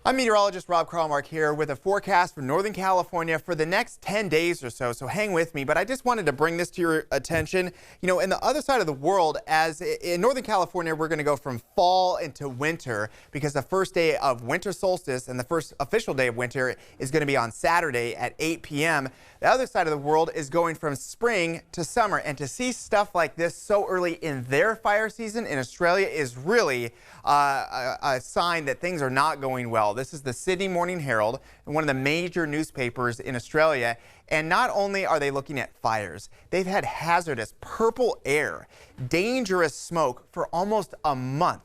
I'm meteorologist Rob Kralmark here with a forecast for Northern California for the next 10 days or so. So hang with me, but I just wanted to bring this to your attention. You know, in the other side of the world, as in Northern California, we're going to go from fall into winter because the first day of winter solstice and the first official day of winter is going to be on Saturday at 8 p.m. The other side of the world is going from spring to summer, and to see stuff like this so early in their fire season in Australia is really a sign that things are not going well. This is the Sydney Morning Herald, one of the major newspapers in Australia. And not only are they looking at fires, they've had hazardous purple air, dangerous smoke for almost a month.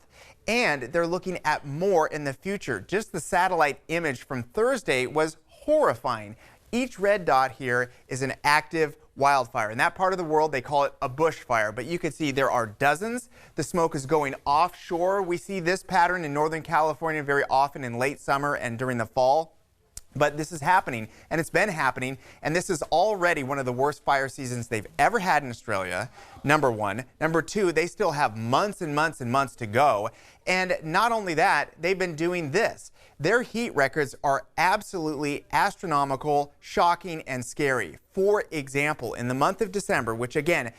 And they're looking at more in the future. Just the satellite image from Thursday was horrifying. Each red dot here is an active wildfire. In that part of the world, they call it a bushfire, but you can see there are dozens. The smoke is going offshore. We see this pattern in Northern California very often in late summer and during the fall. But this is happening, and it's been happening, and this is already one of the worst fire seasons they've ever had in Australia, number one. Number two, they still have months and months and months to go. And not only that, they've been doing this. Their heat records are absolutely astronomical, shocking, and scary. For example, in the month of December, which again,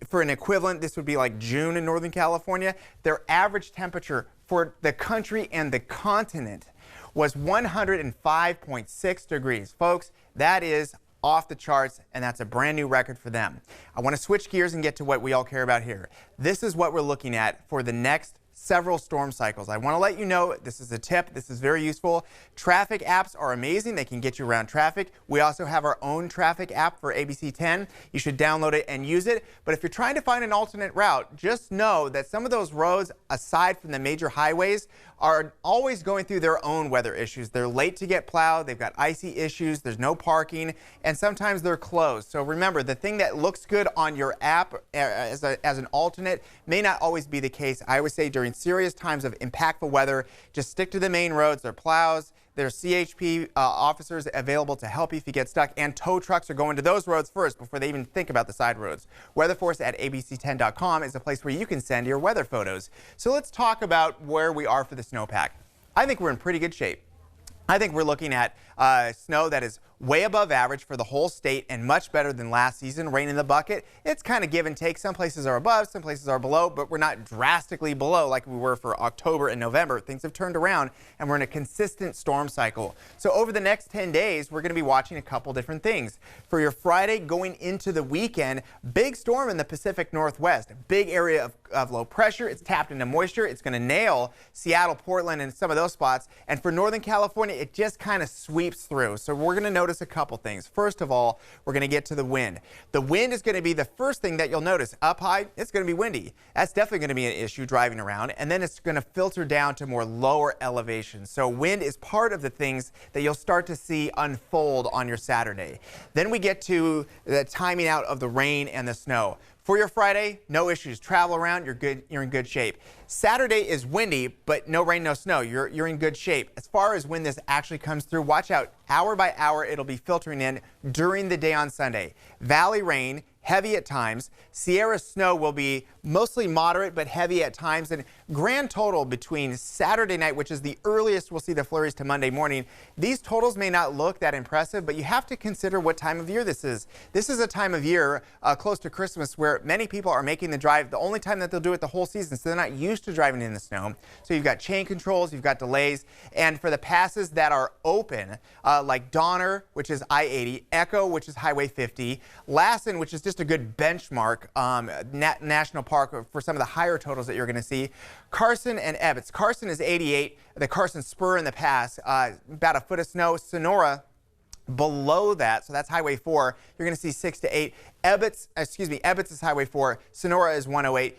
for an equivalent, this would be like June in Northern California, their average temperature for the country and the continent was 105.6 degrees. Folks, that is off the charts, and that's a brand new record for them. I want to switch gears and get to what we all care about here. This is what we're looking at for the next several storm cycles. I want to let you know, this is a tip, this is very useful. Traffic apps are amazing. They can get you around traffic. We also have our own traffic app for ABC 10. You should download it and use it. But if you're trying to find an alternate route, just know that some of those roads, aside from the major highways, are always going through their own weather issues. They're late to get plowed, they've got icy issues, there's no parking, and sometimes they're closed. So remember, the thing that looks good on your app as an alternate may not always be the case. I always say during serious times of impactful weather, just stick to the main roads. There are plows, there's CHP officers available to help you if you get stuck, and tow trucks are going to those roads first before they even think about the side roads. WeatherForce at abc10.com is a place where you can send your weather photos. So let's talk about where we are for the snowpack. I think we're in pretty good shape. I think we're looking at snow that is way above average for the whole state and much better than last season. Rain in the bucket. It's kind of give and take. Some places are above, some places are below, but we're not drastically below like we were for October and November. Things have turned around, and we're in a consistent storm cycle. So over the next 10 days, we're going to be watching a couple different things. For your Friday going into the weekend, big storm in the Pacific Northwest. Big area of low pressure. It's tapped into moisture. It's going to nail Seattle, Portland, and some of those spots. And for Northern California, it just kind of sweeps through. So we're going to notice a couple things. First of all, we're going to get to the wind. The wind is going to be the first thing that you'll notice. Up high, it's going to be windy. That's definitely going to be an issue driving around. And then it's going to filter down to more lower elevations. So wind is part of the things that you'll start to see unfold on your Saturday. Then we get to the timing out of the rain and the snow. For your Friday, no issues. Travel around, you're good. You're in good shape. Saturday is windy, but no rain, no snow. You're in good shape. As far as when this actually comes through, watch out. Hour by hour, it'll be filtering in during the day on Sunday. Valley rain, heavy at times. Sierra snow will be mostly moderate but heavy at times. And grand total between Saturday night, which is the earliest we'll see the flurries, to Monday morning, these totals may not look that impressive, but you have to consider what time of year this is. This is a time of year close to Christmas where many people are making the drive the only time that they'll do it the whole season, so they're not used to driving in the snow. So you've got chain controls, you've got delays, and for the passes that are open, like Donner, which is I-80, Echo, which is Highway 50, Lassen, which is just a good benchmark national park for some of the higher totals that you're going to see, Carson and Ebbets. Carson is 88, the Carson Spur in the pass, about a foot of snow. Sonora, below that, so that's Highway 4, you're going to see 6 to 8. Ebbets is Highway 4, Sonora is 108.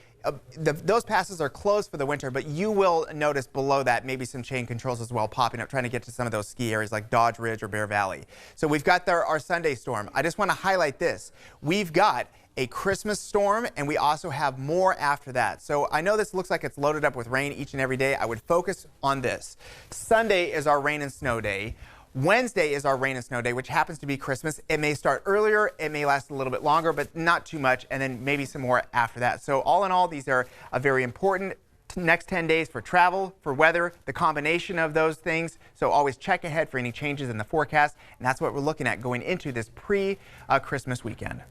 Those passes are closed for the winter, but you will notice below that maybe some chain controls as well popping up, trying to get to some of those ski areas like Dodge Ridge or Bear Valley. So we've got our Sunday storm. I just want to highlight this. We've got a Christmas storm, and we also have more after that. So I know this looks like it's loaded up with rain each and every day. I would focus on this. Sunday is our rain and snow day. Wednesday is our rain and snow day, which happens to be Christmas. It may start earlier, it may last a little bit longer, but not too much, and then maybe some more after that. So all in all, these are a very important next 10 days for travel, for weather, the combination of those things. So always check ahead for any changes in the forecast. And that's what we're looking at going into this pre-Christmas weekend.